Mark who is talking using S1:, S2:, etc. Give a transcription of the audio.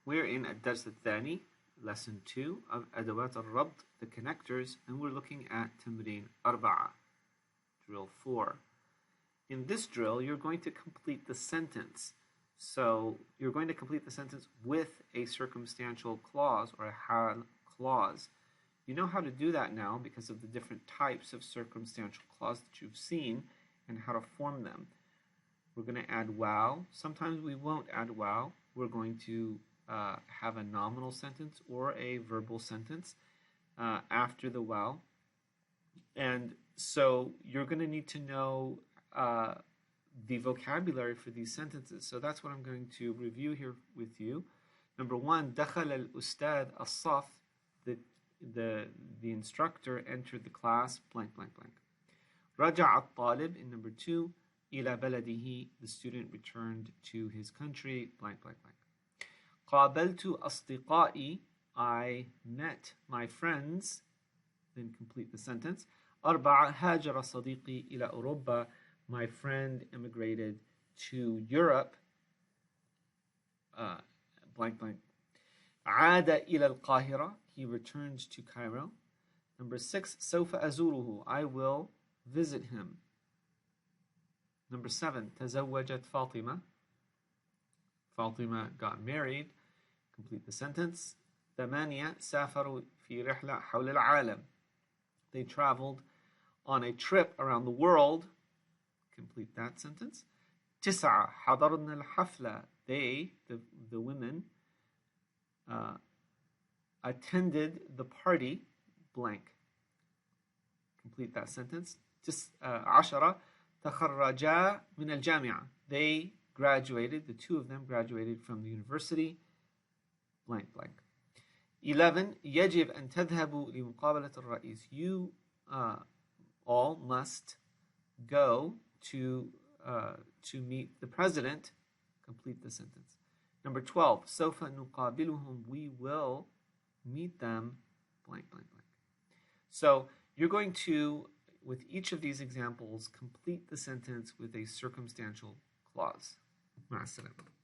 S1: We're in الدرس الثاني, lesson 2 of أدوات الربط, the connectors, and we're looking at تمرين 4, drill 4. In this drill, you're going to complete the sentence. So you're going to complete the sentence with a circumstantial clause or a hal clause. You know how to do that now because of the different types of circumstantial clause that you've seen and how to form them. We're going to add wow. Sometimes we won't add wow. We're going to have a nominal sentence or a verbal sentence after the wow. And so you're going to need to know the vocabulary for these sentences. So that's what I'm going to review here with you. Number 1, دخل الأستاذ الصف. The instructor entered the class, blank, blank, blank. رجع الطالب, in number 2, إلى بلده. The student returned to his country, blank, blank, blank. قابلت أصدقائي. I met my friends. Then complete the sentence. 4, هاجر صديقي إلى أوروبا. My friend immigrated to Europe, blank, blank. عاد إلى القاهرة. He returned to Cairo. Number 6, سوف أزوره. I will visit him. Number 7, تزوجت فاطمة. Fatima got married. Complete the sentence. 8, سافروا في رحلة حول العالم. They traveled on a trip around the world. Complete that sentence. 9, حضرنا الحفلة. They, the women, attended the party, blank. Complete that sentence. 10, تخرجا من الجامعة. They graduated, the two of them graduated from the university, blank, blank. 11, يجب أن تذهبوا لمقابلة الرئيس. You all must go to meet the president. Complete the sentence. Number 12, سوف نقابلهم. We will meet them, blank, blank, blank. So you're going to, with each of these examples, complete the sentence with a circumstantial clause. مع السلامة.